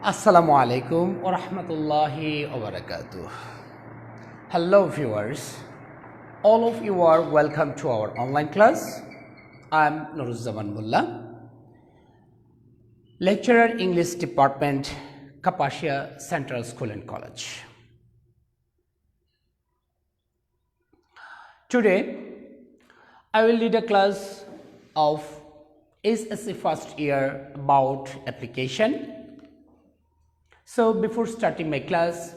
Assalamu alaikum wa rahmatullahi wa barakatuh. Hello viewers, all of you are welcome to our online class. I am Nuruzzaman Mullah, lecturer English Department, Kapasia Central School and College. Today, I will lead a class of SSC first year about application. So before starting my class,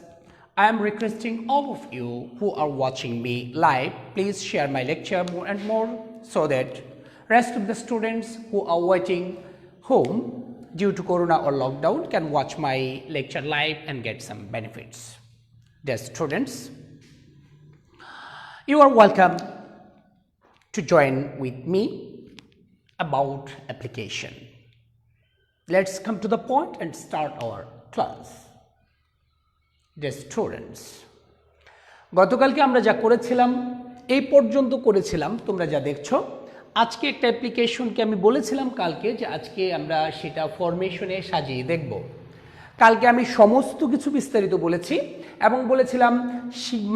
I am requesting all of you who are watching me live, please share my lecture more and more so that rest of the students who are watching home due to corona or lockdown can watch my lecture live and get some benefits. Dear students, you are welcome to join with me about application. Let's come to the point and start our class. Dear students, গতকালকে আমরা যা করেছিলাম এই পর্যন্ত করেছিলাম, তোমরা যা দেখছো আজকে একটা অ্যাপ্লিকেশনকে আমি বলেছিলাম কালকে যে আজকে আমরা সেটা ফরমেশনে সাজিয়ে দেখব। কালকে আমি সমস্ত কিছু বিস্তারিত বলেছি এবং বলেছিলাম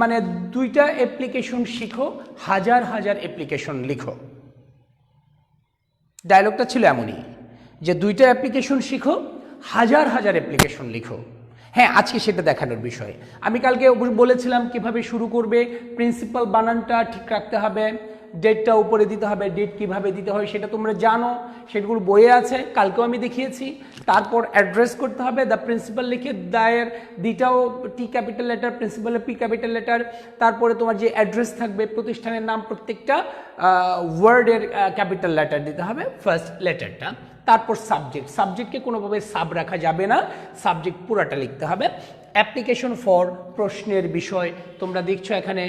মানে দুইটা অ্যাপ্লিকেশন শিখো, হাজার হাজার অ্যাপ্লিকেশন লিখো। ডায়লগটা ছিল এমনই যে দুইটা অ্যাপ্লিকেশন শিখো, হাজার হাজার অ্যাপ্লিকেশন লিখো। হ্যাঁ, আজকে সেটা দেখানোর বিষয়। আমি কালকে বলেছিলাম কিভাবে শুরু করবে, প্রিন্সিপাল বানানটা ঠিক রাখতে হবে, ডেটটা উপরে দিতে হবে, ডেট কিভাবে দিতে হয় সেটা তোমরা জানো, সেগুলো বইয়ে আছে, কালকেও আমি দেখিয়েছি। তারপর অ্যাড্রেস করতে হবে, দ্য প্রিন্সিপাল লিখে দায়ের দিটাও টি ক্যাপিটাল লেটার, প্রিন্সিপালের পি ক্যাপিটাল লেটার, তারপরে তোমার যে অ্যাড্রেস থাকবে প্রতিষ্ঠানের নাম প্রত্যেকটা ওয়ার্ডের ক্যাপিটাল লেটার দিতে হবে, ফার্স্ট লেটারটা। তারপর সাবজেক্টকে কোনোভাবে সাব রাখা যাবে না, সাবজেক্ট পুরাটা লিখতে হবে। অ্যাপ্লিকেশন ফর প্রশ্নের বিষয়, তোমরা দেখছো এখানে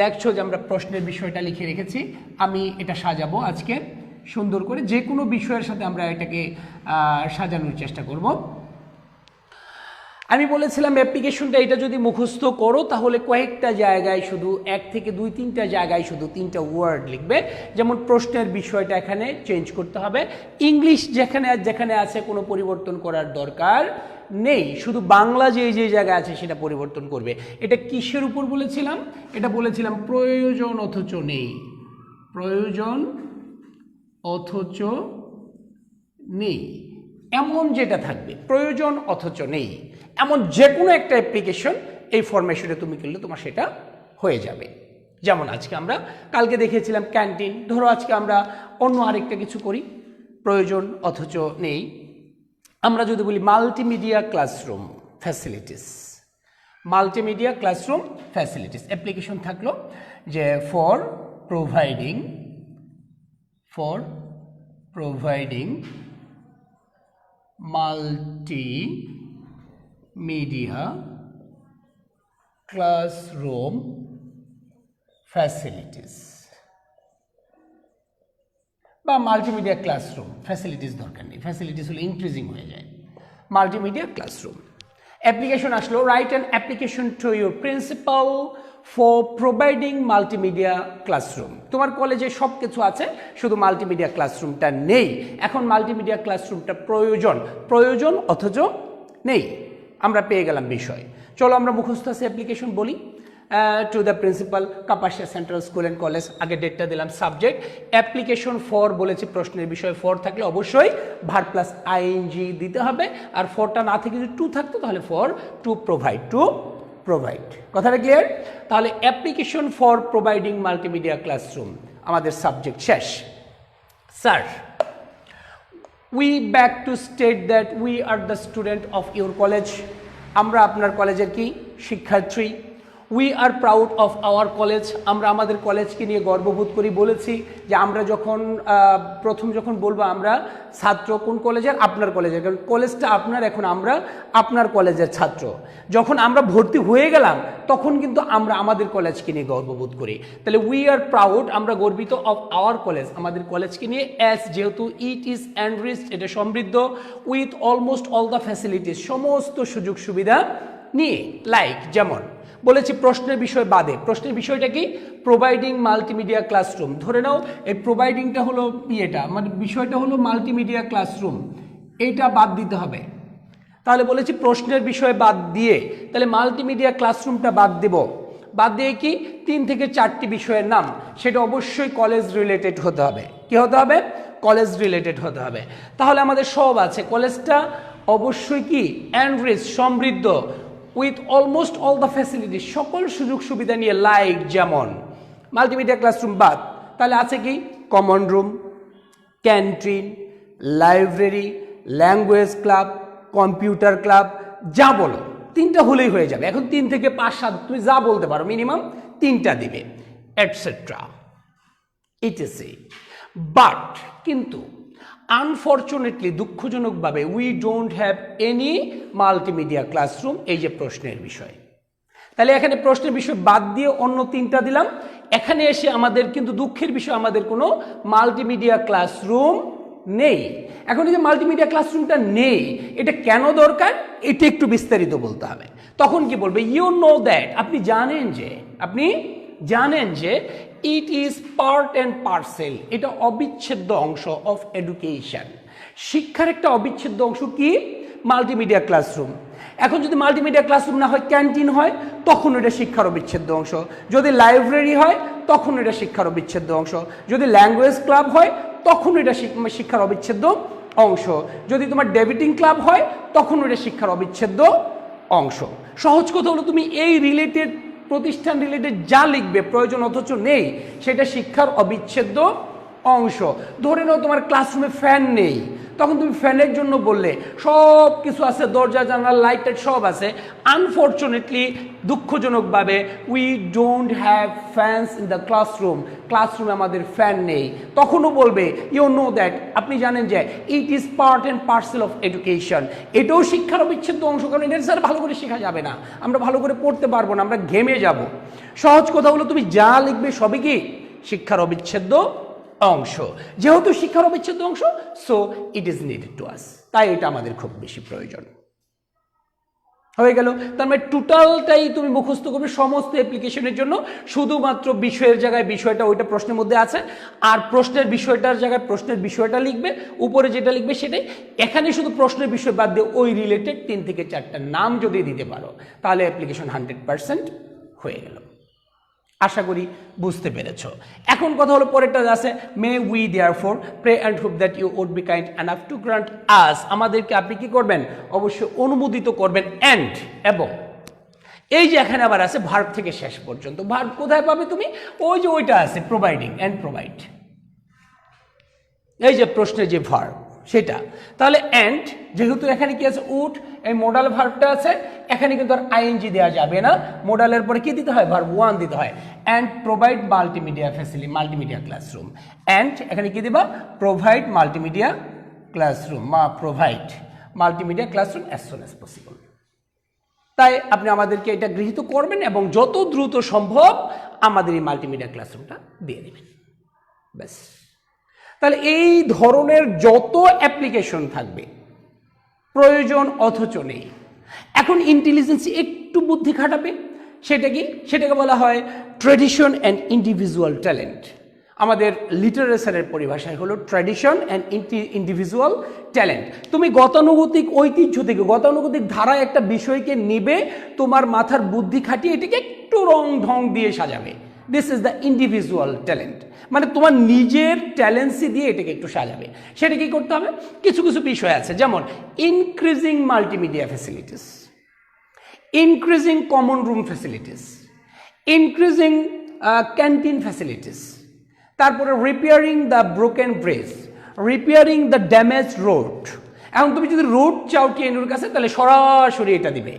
দেখছো যে আমরা প্রশ্নের বিষয়টা লিখে রেখেছি। আমি এটা সাজাবো আজকে সুন্দর করে, যে কোনো বিষয়ের সাথে আমরা এটাকে সাজানোর চেষ্টা করব। আমি বলেছিলাম অ্যাপ্লিকেশনটা এটা যদি মুখস্থ করো তাহলে কয়েকটা জায়গায় শুধু এক থেকে দুই তিনটা জায়গায় শুধু তিনটা ওয়ার্ড লিখবে। যেমন প্রশ্নের বিষয়টা এখানে চেঞ্জ করতে হবে, ইংলিশ যেখানে আছে কোনো পরিবর্তন করার দরকার নেই, শুধু বাংলা যে জায়গায় আছে সেটা পরিবর্তন করবে। এটা কিসের উপর বলেছিলাম? এটা বলেছিলাম প্রয়োজন অথচ নেই, প্রয়োজন অথচ নেই এমন যেটা থাকবে, প্রয়োজন অথচ নেই এমন যে কোনো একটা অ্যাপ্লিকেশন এই ফরমেশনে তুমি করলে তোমার সেটা হয়ে যাবে। যেমন আজকে আমরা কালকে দেখিয়েছিলাম ক্যান্টিন, ধরো আজকে আমরা অন্য আরেকটা কিছু করি, প্রয়োজন অথচ নেই। আমরা যদি বলি multimedia classroom facilities, multimedia classroom facilities, application থাকলো যে for providing multimedia classroom facilities বা মাল্টিমিডিয়া ক্লাসরুম ফ্যাসিলিটিস দরকার নেই, ফ্যাসিলিটিস হলে ইনক্রিজিং হয়ে যায়। মাল্টিমিডিয়া ক্লাসরুম অ্যাপ্লিকেশন আসলো, write an application to your principal for providing multimedia classroom. তোমার কলেজে সব কিছু আছে, শুধু মাল্টিমিডিয়া ক্লাসরুমটা নেই। এখন মাল্টিমিডিয়া ক্লাসরুমটা প্রয়োজন অথচ নেই, আমরা পেয়ে গেলাম বিষয়। চলো আমরা মুখস্থ আছে অ্যাপ্লিকেশন বলি। To the principal, Kapasia central school and college, আগে ডেটটা দিলাম, সাবজেক্ট অ্যাপ্লিকেশন ফর বলেছি, প্রশ্নের বিষয় ফর থাকলে অবশ্যই ভার্ব প্লাস আইএনজি দিতে হবে, আর ফরটা না থেকে যদি টু থাকতো তাহলে ফর টু প্রোভাইড। কথাটা ক্লিয়ার? তাহলে application for providing multimedia classroom আমাদের সাবজেক্ট শেষ। Sir, we beg to state that we are the student of your college, আমরা আপনার কলেজের কি শিক্ষার্থী। we are proud of our college, আমরা আমাদের কলেজকে নিয়ে গর্ববোধ করি। বলেছি যে আমরা যখন বলবো আমরা ছাত্র কোন কলেজের, আপনার কলেজের, কারণ কলেজটা আপনার, এখন আমরা আপনার কলেজের ছাত্র। যখন আমরা ভর্তি হয়ে গেলাম তখন কিন্তু আমরা আমাদের কলেজকে নিয়ে গর্ববোধ করি। তাহলে উই আর প্রাউড, আমরা গর্বিত, অফ আওয়ার কলেজ, আমাদের কলেজকে নিয়ে, অ্যাজ যেহেতু ইট ইজ এনরিচড, এটা সমৃদ্ধ, with almost all the facilities, সমস্ত সুযোগ সুবিধা নিয়ে, লাইক যেমন বলেছি প্রশ্নের বিষয় বাদে, প্রশ্নের বিষয়টা কি? Providing multimedia classroom. ধরে নাও এই প্রোভাইডিংটা হলো বিষয়টা হলো মাল্টিমিডিয়া ক্লাসরুম, এইটা বাদ দিতে হবে। তাহলে বলেছি প্রশ্নের বিষয় বাদ দিয়ে, তাহলে মাল্টিমিডিয়া ক্লাসরুমটা বাদ দেব, বাদ দিয়ে কি 3 থেকে 4টি বিষয়ের নাম, সেটা অবশ্যই কলেজ রিলেটেড হতে হবে। কি হতে হবে? কলেজ রিলেটেড হতে হবে। তাহলে আমাদের সব আছে, কলেজটা অবশ্যই কি এনরিচ, সমৃদ্ধ, with almost all the facility, সকল সুযোগ সুবিধা নিয়ে, লাইক যেমন মাল্টিমিডিয়া ক্লাসরুম বাদ, তাহলে আছে কি common room, canteen, library, language club, computer club, যা বলো 3টা হলেই হয়ে যাবে। এখন 3 থেকে 5, 7 তুমি যা বলতে পারো, মিনিমাম 3টা দিবে, এটসেট্রা ইটিসি। বাট কিন্তু আনফর্চুনেটলি, দুঃখজনকভাবে, we don't have any multimedia classroom, এই যে প্রশ্নের বিষয়। তাহলে এখানে প্রশ্নের বিষয় বাদ দিয়ে অন্য 3টা দিলাম। এখানে এসে আমাদের কিন্তু দুঃখের বিষয়, আমাদের কোনো মাল্টিমিডিয়া ক্লাসরুম নেই। এখন এই যে মাল্টিমিডিয়া ক্লাসরুমটা নেই, এটা কেন দরকার, এটা একটু বিস্তারিত বলতে হবে। তখন কি বলবে? ইউ নো দ্যাট, আপনি জানেন যে it is part and parcel, এটা অবিচ্ছেদ্য অংশ অফ এডুকেশন, শিক্ষার একটা অবিচ্ছেদ্য অংশ কি মাল্টিমিডিয়া ক্লাসরুম। এখন যদি মাল্টিমিডিয়া ক্লাসরুম না হয়, ক্যান্টিন হয়, তখন এটা শিক্ষার অবিচ্ছেদ্য অংশ। যদি লাইব্রেরি হয়, তখন এটা শিক্ষার অবিচ্ছেদ্য অংশ। যদি ল্যাঙ্গুয়েজ ক্লাব হয়, তখন এটা শিক্ষার অবিচ্ছেদ্য অংশ। যদি তোমার ডেবিটিং ক্লাব হয়, তখন এটা শিক্ষার অবিচ্ছেদ্য অংশ। সহজ কথা হলো, তুমি এই রিলেটেড প্রতিষ্ঠান রিলেটেড যা লিখবে প্রয়োজন অথচ নেই, সেটা শিক্ষার অবিচ্ছেদ্য অংশ। ধরে নাও তোমার ক্লাসরুমে ফ্যান নেই, তখন তুমি ফ্যানের জন্য বললে, সব কিছু আছে, দরজা জানলা লাইট টাইট সব আছে, আনফর্চুনেটলি, দুঃখজনকভাবে, we don't have fans in the classroom, ক্লাসরুমে আমাদের ফ্যান নেই। তখনও বলবে ইউ নো দ্যাট, আপনি জানেন যে it is part and parcel of education, এটাও শিক্ষার অবিচ্ছেদ্য অংশ। কারণ এটা স্যার ভালো করে শেখা যাবে না, আমরা ভালো করে পড়তে পারবো না, আমরা ঘেমে যাব। সহজ কথা হলো, তুমি যা লিখবে সবই কি শিক্ষার অবিচ্ছেদ্য অংশ। যেহেতু শিক্ষার অবিচ্ছেদ্য অংশ, so it is needed to আস, তাই এটা আমাদের খুব বেশি প্রয়োজন। হয়ে গেল। তার মানে টোটালটাই তুমি মুখস্থ করবে সমস্ত অ্যাপ্লিকেশনের জন্য, শুধুমাত্র বিষয়ের জায়গায় বিষয়টা ওইটা প্রশ্নের মধ্যে আছে, আর প্রশ্নের বিষয়টার জায়গায় প্রশ্নের বিষয়টা লিখবে, উপরে যেটা লিখবে সেটাই। এখানে শুধু প্রশ্নের বিষয় বাদ দিয়ে ওই রিলেটেড 3 থেকে 4টা নাম যদি দিতে পারো, তাহলে অ্যাপ্লিকেশন 100% হয়ে গেল। আশা করি বুঝতে পেরেছ। এখন কথা হলো পরেরটা আছে, may we therefore pray and hope that you would be kind enough to grant us, আমাদেরকে আপনি কি করবেন, অবশ্যই অনুমোদিত করবেন। অ্যান্ড, এবং, এই যে এখানে আবার আছে ভার্ব থেকে শেষ পর্যন্ত। ভার্ব কোথায় পাবে তুমি? ওই যে ওইটা আছে, প্রোভাইডিং অ্যান্ড প্রোভাইড, এই যে প্রশ্নের যে ভার্ব সেটা। তাহলে অ্যান্ড, যেহেতু এখানে কি আছে উড, এই মোডাল ভার্বটা আছে, এখানে কিন্তু আর আইএনজি দেওয়া যাবে না, মোডালের পরে কি দিতে হয়, ভার্ব 1 দিতে হয়। And provide multimedia facility, multimedia classroom. And এখানে কি দিবা, provide multimedia classroom, provide multimedia classroom as soon as possible. তাই আপনি আমাদেরকে এটা গৃহীত করবেন এবং যত দ্রুত সম্ভব আমাদের এই মাল্টিমিডিয়া ক্লাসরুমটা দিয়ে দেবেন, ব্যাস। তাহলে এই ধরনের যত অ্যাপ্লিকেশন থাকবে প্রয়োজন অথচ নেই, এখন ইন্টেলিজেন্সি একটু বুদ্ধি খাটাবে, সেটা কি, সেটাকে বলা হয় ট্র্যাডিশন অ্যান্ড ইন্ডিভিজুয়াল ট্যালেন্ট। আমাদের লিটারেচারের পরিভাষায় হলো ট্র্যাডিশন অ্যান্ড ইন্ডিভিজুয়াল ট্যালেন্ট। তুমি গতানুগতিক ঐতিহ্য থেকে, গতানুগতিক ধারায় একটা বিষয়কে নিবে, তোমার মাথার বুদ্ধি খাটিয়ে এটাকে একটু রং ঢং দিয়ে সাজাবে। This is the individual talent, মানে তোমার নিজের ট্যালেন্সি দিয়ে এটাকে একটু সাজাবে। সেটা কি করতে হবে, কিছু কিছু বিষয় আছে, যেমন increasing multimedia facilities, increasing common room facilities, increasing canteen facilities, তারপরে repairing the broken bridge, repairing the damage road. এখন তুমি যদি রোড চাও টিএনইউর কাছে, তাহলে সরাসরি এটা দিবে।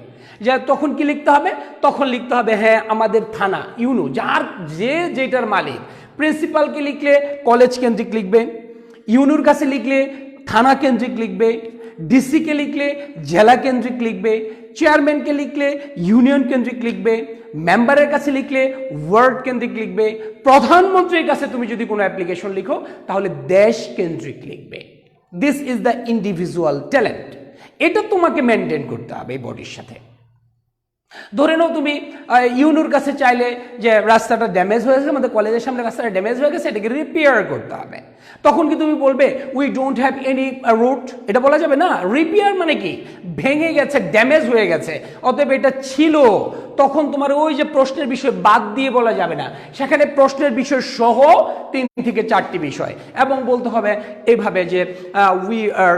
যা তখন কি লিখতে হবে, তখন লিখতে হবে হ্যাঁ আমাদের থানা, ইউনো, যার যেটার মালিক। প্রিন্সিপালকে লিখলে কলেজ কেন্দ্রিক লিখবে, ইউনোর কাছে লিখলে থানা কেন্দ্রিক লিখবে, ডিসিকে লিখলে জেলা কেন্দ্রিক লিখবে, চেয়ারম্যানকে লিখলে ইউনিয়ন কেন্দ্রিক লিখবে, মেম্বারের কাছে লিখলে ওয়ার্ড কেন্দ্রিক লিখবে, প্রধানমন্ত্রীর কাছে তুমি যদি কোনো অ্যাপ্লিকেশন লিখো তাহলে দেশ কেন্দ্রিক লিখবে। This is the individual talent. এটা তোমাকে মেনটেন করতে হবে এই বডির সাথে। ধরে নাও তুমি ইউনুর কাছে চাইলে যে রাস্তাটা ড্যামেজ হয়েছে, আমাদের কলেজের সামনে রাস্তাটা ড্যামেজ হয়ে গেছে, এটাকে রিপেয়ার করতে হবে। তখন কি তুমি বলবে we don't have any route? এটা বলা যাবে না। রিপেয়ার মানে কি, ভেঙে গেছে, ড্যামেজ হয়ে গেছে, অতএব এটা ছিল। তখন তোমার ওই যে প্রশ্নের বিষয় বাদ দিয়ে বলা যাবে না, সেখানে প্রশ্নের বিষয় সহ 3 থেকে 4টি বিষয়, এবং বলতে হবে এইভাবে যে উই আর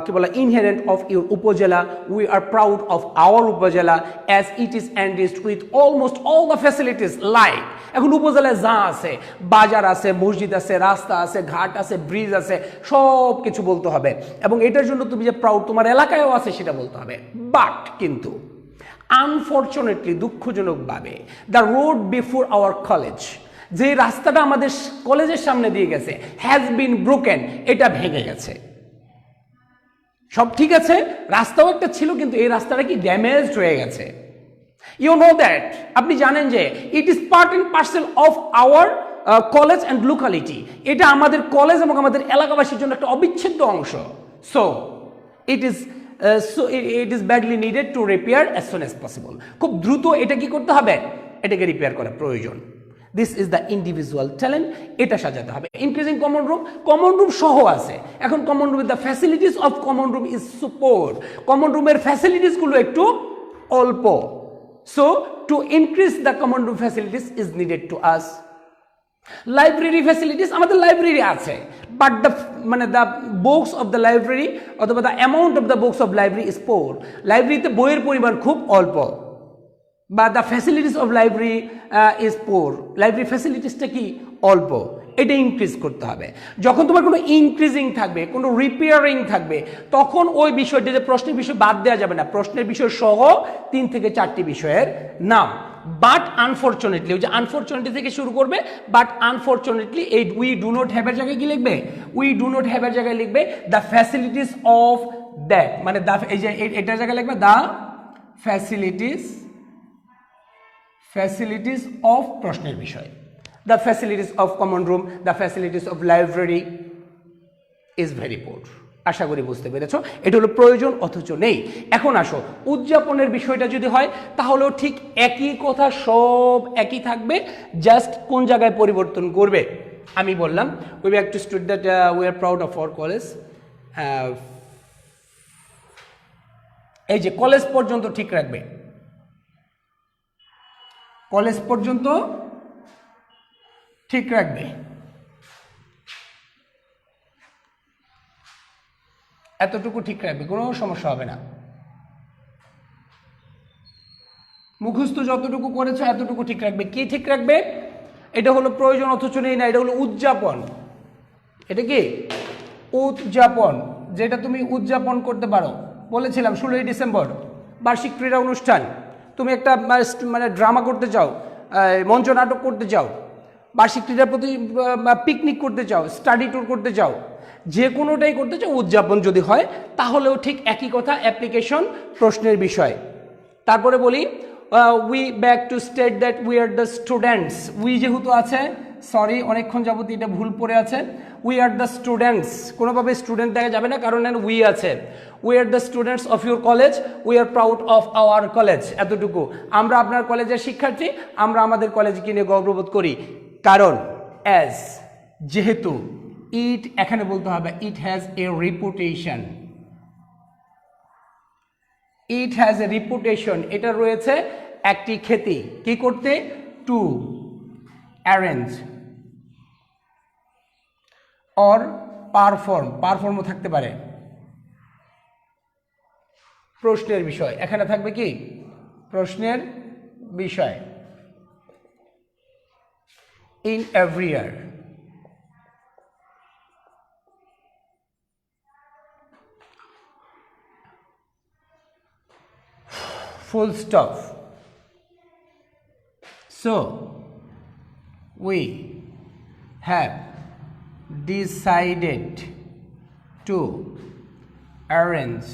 কি বলে inherent of your upazila, we are proud of our upazila as it is enriched with almost all the facilities like. এখন উপজেলায় যা আছে, বাজার আছে, মসজিদ আছে, রাস্তা আছে, ঘাট আছে, ব্রিজ আছে, সব কিছু বলতে হবে, এবং এটার জন্য তুমি যে প্রাউড তোমার এলাকায়ও আছে সেটা বলতে হবে। বাট কিন্তু আনফর্চুনেটলি, দুঃখজনকভাবে, the road before our college, যে রাস্তাটা আমাদের কলেজের সামনে দিয়ে গেছে, হ্যাজ বিন ব্রোকেন, এটা ভেঙে গেছে। সব ঠিক আছে, রাস্তাও একটা ছিল, কিন্তু এই রাস্তাটা কি ড্যামেজড হয়ে গেছে। ইউ নো দ্যাট, আপনি জানেন যে it is part and parcel of our college and locality, এটা আমাদের কলেজ এবং আমাদের এলাকাবাসীর জন্য একটা অবিচ্ছেদ্য অংশ। So it is badly needed to repair as soon as possible. খুব দ্রুত এটা কি করতে হবে, এটাকে রিপেয়ার করা প্রয়োজন। This is the individual talent, এটা সাজাতে হবে। ইনক্রিজিং কমন রুম সহ আছে। এখন common room, the facilities of common room is so poor, common রুমের ফ্যাসিলিটিসগুলো একটু অল্প। So to increase the common room facilities is needed to us. Library facilities, আমাদের লাইব্রেরি আছে, but the books of the library অথবা the amount of the books of library is poor, লাইব্রেরিতে বইয়ের পরিমাণ খুব অল্প, বা the facilities of library is poor, library ফ্যাসিলিটিসটা কি অল্প, এটা ইনক্রিজ করতে হবে। যখন তোমার কোনো ইনক্রিজিং থাকবে, কোনো রিপেয়ারিং থাকবে, তখন ওই বিষয়টি, যে প্রশ্নের বিষয় বাদ দেওয়া যাবে না, প্রশ্নের বিষয় সহ 3 থেকে 4টি বিষয়ের নাম। বাট আনফর্চুনেটলি, ওই যে আনফর্চুনেটলি থেকে শুরু করবে, বাট আনফর্চুনেটলি এই উই ডু নট হ্যাভ এর জায়গায় কি লিখবে, উই ডু নট হ্যাভ এর জায়গায় লিখবে দ্য ফ্যাসিলিটিস অফ দ্যাট, মানে দ্য, এই যে এটার জায়গায় লিখবে দ্য ফ্যাসিলিটিস অফ প্রশ্নের বিষয়, the facilities of common room, the facilities of library is very poor. আশা করি বুঝতে পেরেছ, এটা হলো প্রয়োজন অথচ নেই। এখন আসো, উদযাপনের বিষয়টা যদি হয় তাহলেও ঠিক একই কথা, সব একই থাকবে, জাস্ট কোন জায়গায় পরিবর্তন করবে। আমি বললাম we have to state that we are proud of our college. এই যে কলেজ পর্যন্ত ঠিক রাখবে, কলেজ পর্যন্ত ঠিক রাখবে, এতটুকু ঠিক রাখবে, কোনো সমস্যা হবে না। মুখস্থ যতটুকু করেছো এতটুকু ঠিক রাখবে। কি ঠিক রাখবে? এটা হলো প্রয়োজন অথচ নেই না, এটা হলো উদযাপন। এটা কি উদযাপন, যেটা তুমি উদযাপন করতে পারো। বলেছিলাম 16ই ডিসেম্বর বার্ষিক ক্রীড়া অনুষ্ঠান, তুমি একটা মানে ড্রামা করতে চাও, মঞ্চ নাটক করতে চাও, বার্ষিক ক্রীড়া প্রতি পিকনিক করতে চাও, স্টাডি ট্যুর করতে চাও, যে কোনোটাই করতে চাও, উদযাপন যদি হয় তাহলেও ঠিক একই কথা, অ্যাপ্লিকেশন প্রশ্নের বিষয়। তারপরে বলি we back to state that we are the students, we যেহেতু আছে, সরি অনেকক্ষণ যাবত এটা ভুল পড়ে আছে, উই আর দ্য স্টুডেন্টস, কোনোভাবে স্টুডেন্ট দেখা যাবে না, কারণ উই আছে। We are the students of your college, we are proud of our college, এতটুকু। আমরা আপনার কলেজের শিক্ষার্থী, আমরা আমাদের কলেজকে নিয়ে গর্ববোধ করি। কারণ অ্যাজ, যেহেতু, ইট, এখানে বলতে হবে it has a reputation, it has a reputation, এটা রয়েছে একটি খ্যাতি, কি করতে, টু অ্যারেঞ্জ অর পারফর্ম, পারফর্মও থাকতে পারে, প্রশ্নের বিষয়, এখানে থাকবে কি প্রশ্নের বিষয়, in every year, full stop. So we have decided to arrange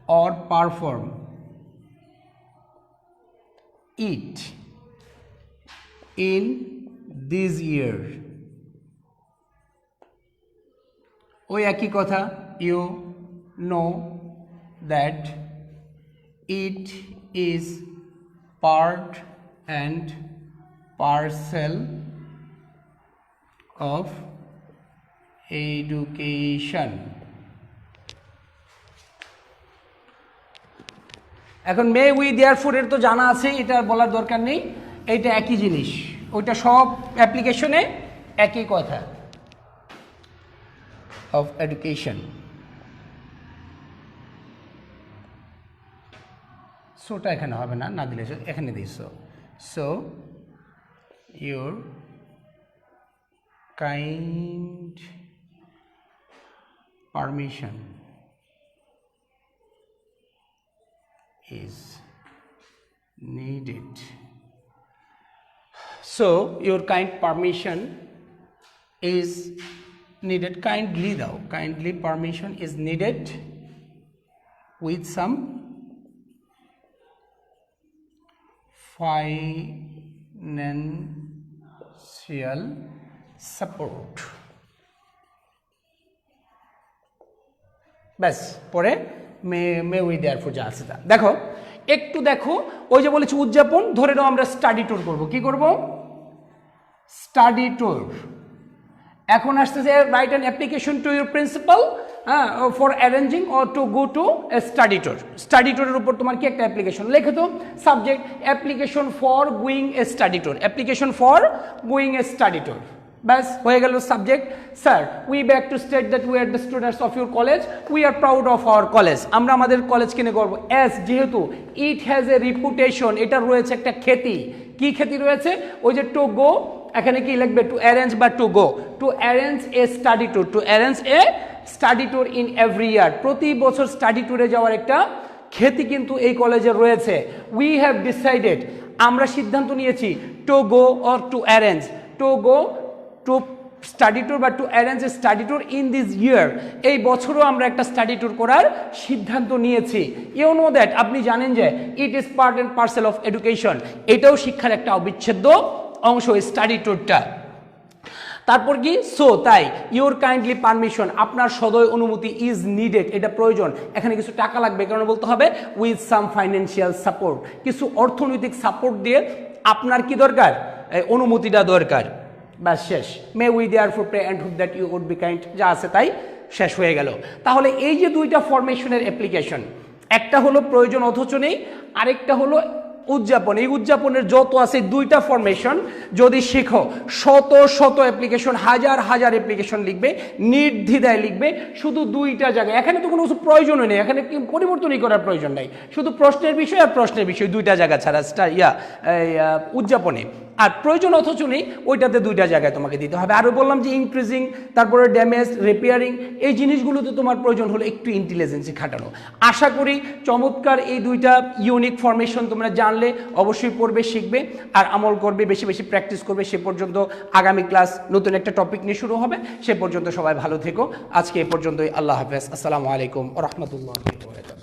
or perform it in this year. ওই একই কথা, you know that it is part and parcel of education. এখন মে উই দেয়ারফোর এর তো জানা আছে, এটা বলার দরকার নেই, এটা একই জিনিস, ওইটা সব অ্যাপ্লিকেশনে একই কথা, অফ এডুকেশন। সোটা এখানে হবে না, না দিলে এখানে this. So your kind permission is needed. So your kind permission is needed. Kindly though, kindly permission is needed with some financial support. ব্যাস, পরে মে উই দেয়ারফোর যা আছে তা দেখো, একটু দেখো, ওই যে বলেছি উদযাপন, ধরে নাও আমরা স্টাডি ট্যুর করবো। কি করব? Study tour. এখন আসতেছে write an application to your principal for arranging or two go two A study tour. Study ট্যুরের উপর তোমার কি একটা অ্যাপ্লিকেশন লেখো তো, subject application for going A study tour, application for going A study tour. ব্যাস হয়ে গেল subject. Sir we back to state that we are the students of your college, we are proud of our college, আমরা আমাদের কলেজকে নিয়ে গর্ব। As যেহেতু it has a reputation, এটা রয়েছে একটা খ্যাতি। কি খ্যাতি রয়েছে? ওই যে টু গো, এখানে কি লিখবে? টু অ্যারেঞ্জ বা two go, two arrange a study tour, two arrange a study tour in every year, প্রতি বছর স্টাডি ট্যুরে যাওয়ার একটা খ্যাতি কিন্তু এই কলেজে রয়েছে। উই হ্যাভ ডিসাইডেড, আমরা সিদ্ধান্ত নিয়েছি, to go or to arrange, to go to study tour বা to arrange a study tour in this year, এই বছরও আমরা একটা স্টাডি ট্যুর করার সিদ্ধান্ত নিয়েছি। ইউ নো দ্যাট, আপনি জানেন যে it is part and parcel of education, এটাও শিক্ষার একটা অবিচ্ছেদ্য অংশ স্টাডি ট্যুরটা। তারপর কি? সো তাই ইউর কাইন্ডলি পারমিশন, আপনার সদয় অনুমতি, ইজ নিডেড, এটা প্রয়োজন। এখানে কিছু টাকা লাগবে, কারণ বলতে হবে উইথ সাম ফাইন্যান্সিয়াল সাপোর্ট, কিছু অর্থনৈতিক সাপোর্ট দিয়ে আপনার কি দরকার? অনুমতিটা দরকার। ব্যাস শেষ। May we therefore pray and hope that you would be kind, যা আছে তাই শেষ হয়ে গেল। তাহলে এই যে দুইটা ফরমেশনের অ্যাপ্লিকেশন, একটা হলো প্রয়োজন অথচ নেই, আরেকটা হলো উদযাপন। এই উদযাপনের যত আছে দুইটা ফরমেশন যদি শিখো, শত শত অ্যাপ্লিকেশন, হাজার হাজার অ্যাপ্লিকেশন লিখবে, নির্দ্বিধায় লিখবে, শুধু দুইটা জায়গায়। এখানে তো কোনো কিছু প্রয়োজনই নেই, এখানে পরিবর্তনই করার প্রয়োজন নাই, শুধু প্রশ্নের বিষয় আর প্রশ্নের বিষয়, দুইটা জায়গা ছাড়া উদযাপনে। আর প্রয়োজন অথচ নেই, ওইটাতে দুইটা জায়গায় তোমাকে দিতে হবে। আরও বললাম যে ইনক্রিজিং, তারপরে ড্যামেজ, রিপেয়ারিং, এই জিনিসগুলোতে তোমার প্রয়োজন হলো একটু ইন্টেলিজেন্সি খাটানো। আশা করি চমৎকার এই দুইটা ইউনিক ফরমেশন তোমরা জানলে, অবশ্যই পড়বে, শিখবে আর আমল করবে, বেশি বেশি প্র্যাকটিস করবে। সে পর্যন্ত আগামী ক্লাস নতুন একটা টপিক নিয়ে শুরু হবে, সে পর্যন্ত সবাই ভালো থেকো। আজকে এ পর্যন্তই, আল্লাহ হাফেজ, আসসালামু আলাইকুম ওয়া রাহমাতুল্লাহি ওয়া বারাকাতুহু।